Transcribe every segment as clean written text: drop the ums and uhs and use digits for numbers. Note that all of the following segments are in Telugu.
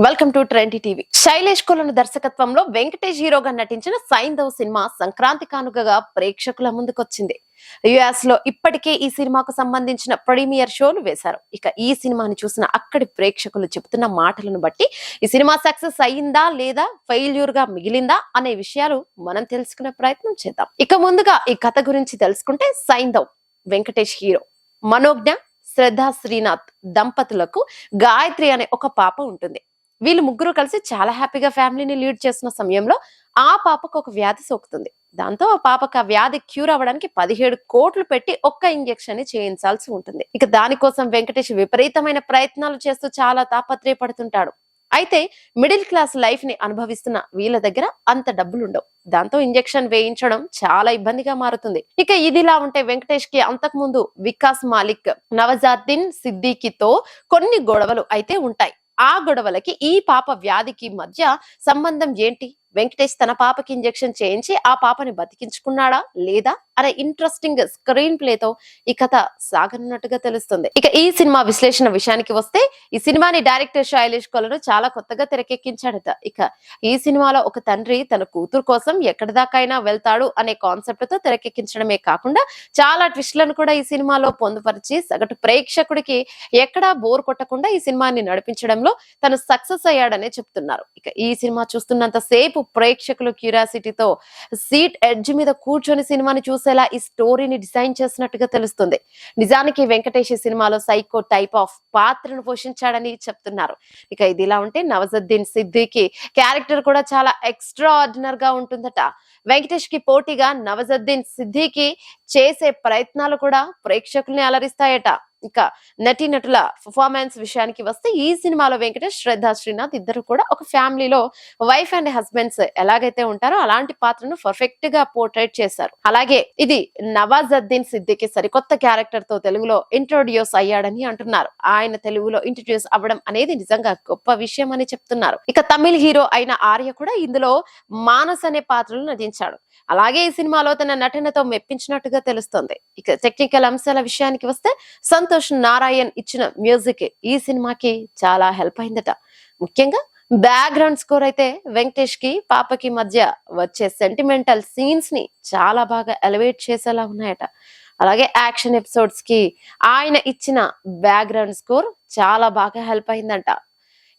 Welcome to trendy TV. Sailesh Kolanu దర్శకత్వంలో వెంకటేష్ హీరోగా నటించిన సైంధవ్ సినిమా సంక్రాంతి కానుకగా ప్రేక్షకుల ముందుకొచ్చింది. యుఎస్ లో ఇప్పటికే ఈ సినిమాకు సంబంధించిన ప్రీమియర్ షోలు వేశారు. ఇక ఈ సినిమాని చూసిన అక్కడి ప్రేక్షకులు చెబుతున్న మాటలను బట్టి ఈ సినిమా సక్సెస్ అయ్యిందా లేదా ఫెయిల్యూర్ గా మిగిలిందా అనే విషయాలు మనం తెలుసుకునే ప్రయత్నం చేద్దాం. ఇక ముందుగా ఈ కథ గురించి తెలుసుకుంటే, సైంధవ్ వెంకటేష్ హీరో, మనోజ్ఞ శ్రద్ధా శ్రీనాథ్ దంపతులకు గాయత్రి అనే ఒక పాప ఉంటుంది. వీళ్ళు ముగ్గురు కలిసి చాలా హ్యాపీగా ఫ్యామిలీని లీడ్ చేస్తున్న సమయంలో ఆ పాపకు ఒక వ్యాధి సోకుతుంది. దాంతో ఆ పాపకు ఆ వ్యాధి క్యూర్ అవ్వడానికి 17 కోట్లు పెట్టి ఒక్క ఇంజెక్షన్ ని చేయించాల్సి ఉంటుంది. ఇక దానికోసం వెంకటేష్ విపరీతమైన ప్రయత్నాలు చేస్తూ చాలా తాపత్రయపడుతుంటాడు. అయితే మిడిల్ క్లాస్ లైఫ్ ని అనుభవిస్తున్న వీళ్ళ దగ్గర అంత డబ్బులుండవు. దాంతో ఇంజెక్షన్ వేయించడం చాలా ఇబ్బందిగా మారుతుంది. ఇక ఇదిలా ఉంటే వెంకటేష్ కి అంతకు ముందు వికాస్ మాలిక్, నవజాద్దీన్ సిద్దికీతో కొన్ని గొడవలు అయితే ఉంటాయి. ఆ గొడవలకి ఈ పాప వ్యాధికి మధ్య సంబంధం ఏంటి? వెంకటేష్ తన పాపకి ఇంజెక్షన్ చేయించి ఆ పాపని బతికించుకున్నాడా లేదా అనే ఇంట్రెస్టింగ్ స్క్రీన్ ప్లేతో ఈ కథ సాగనున్నట్టుగా తెలుస్తుంది. ఇక ఈ సినిమా విశ్లేషణ విషయానికి వస్తే, ఈ సినిమాని డైరెక్టర్ శైలేష్ కొలను చాలా కొత్తగా తెరకెక్కించాడట. ఇక ఈ సినిమాలో ఒక తండ్రి తన కూతురు కోసం ఎక్కడి దాకైనా వెళ్తాడు అనే కాన్సెప్ట్ తో తెరకెక్కించడమే కాకుండా చాలా ట్విస్ట్లను కూడా ఈ సినిమాలో పొందుపరిచి సగటు ప్రేక్షకుడికి ఎక్కడా బోర్ కొట్టకుండా ఈ సినిమాని నడిపించడంలో తను సక్సెస్ అయ్యాడనే చెప్తున్నారు. ఇక ఈ సినిమా చూస్తున్నంత సేపు ప్రేక్షకులు క్యూరియాసిటీతో సీట్ ఎడ్జ్ మీద కూర్చొని సినిమాని చూసేలా ఈ స్టోరీని డిజైన్ చేసినట్టుగా తెలుస్తుంది. నిజానికి వెంకటేష్ సినిమాలో సైకో టైప్ ఆఫ్ పాత్రను పోషించాడని చెప్తున్నారు. ఇక ఇది ఇలా ఉంటే, నవజద్దీన్ సిద్దికి క్యారెక్టర్ కూడా చాలా ఎక్స్ట్రా ఆర్డినర్ గా ఉంటుందట. వెంకటేష్ కి పోటీగా నవజద్దీన్ సిద్దికి చేసే ప్రయత్నాలు కూడా ప్రేక్షకుల్ని అలరిస్తాయట. ఇక నటీనటుల పర్ఫార్మెన్స్ విషయానికి వస్తే, ఈ సినిమాలో వెంకటేష్, శ్రద్ధా శ్రీనాథ్ ఇద్దరు కూడా ఒక ఫ్యామిలీలో వైఫ్ అండ్ హస్బెండ్స్ ఎలాగైతే ఉంటారో అలాంటి పాత్రను పర్ఫెక్ట్ గా పోర్ట్రేట్ చేశారు. అలాగే ఇది నవాజుద్దీన్ సిద్దికి సరికొత్త క్యారెక్టర్ తో తెలుగులో ఇంట్రొడ్యూస్ అయ్యాడని అంటున్నారు. ఆయన తెలుగులో ఇంట్రొడ్యూస్ అవ్వడం అనేది నిజంగా గొప్ప విషయం అని చెప్తున్నారు. ఇక తమిళ హీరో అయిన ఆర్య కూడా ఇందులో మానస్ అనే పాత్రలో నటించాడు. అలాగే ఈ సినిమాలో తన నటనతో మెప్పించినట్టుగా తెలుస్తోంది. ఇక టెక్నికల్ అంశాల విషయానికి వస్తే, సంతోష్ నారాయణ్ ఇచ్చిన మ్యూజిక్ ఈ సినిమాకి చాలా హెల్ప్ అయిందట. ముఖ్యంగా బ్యాక్గ్రౌండ్ స్కోర్ అయితే వెంకటేష్ కి పాపకి మధ్య వచ్చే సెంటిమెంటల్ సీన్స్ ని చాలా బాగా ఎలివేట్ చేసేలా ఉన్నాయట. అలాగే యాక్షన్ ఎపిసోడ్స్ కి ఆయన ఇచ్చిన బ్యాక్గ్రౌండ్ స్కోర్ చాలా బాగా హెల్ప్ అయిందంట.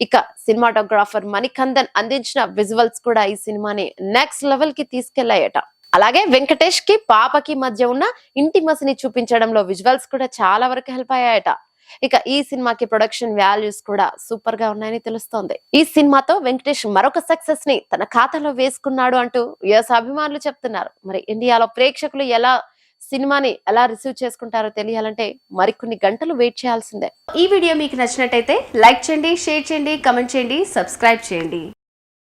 ఇక సినిమాటోగ్రాఫర్ మణికందన్ అందించిన విజువల్స్ కూడా ఈ సినిమాని నెక్స్ట్ లెవెల్ కి తీసుకెళ్లాయట. అలాగే వెంకటేష్ కి పాపకి మధ్య ఉన్న ఇంటిమసిని చూపించడంలో విజువల్స్ కూడా చాలా వరకు హెల్ప్ అయ్యాయట. ఇక ఈ సినిమాకి ప్రొడక్షన్ వాల్యూస్ కూడా సూపర్ గా ఉన్నాయని తెలుస్తోంది. ఈ సినిమాతో వెంకటేష్ మరొక సక్సెస్ ని తన ఖాతాలో వేసుకున్నాడు అంటూ యుఎస్ అభిమానులు చెప్తున్నారు. మరి ఇండియాలో ప్రేక్షకులు సినిమాని ఎలా రిసీవ్ చేసుకుంటారో తెలియాలంటే మరికొన్ని గంటలు వెయిట్ చేయాల్సిందే. ఈ వీడియో మీకు నచ్చినట్టయితే లైక్ చేయండి, షేర్ చేయండి, కమెంట్ చేయండి, సబ్స్క్రైబ్ చేయండి.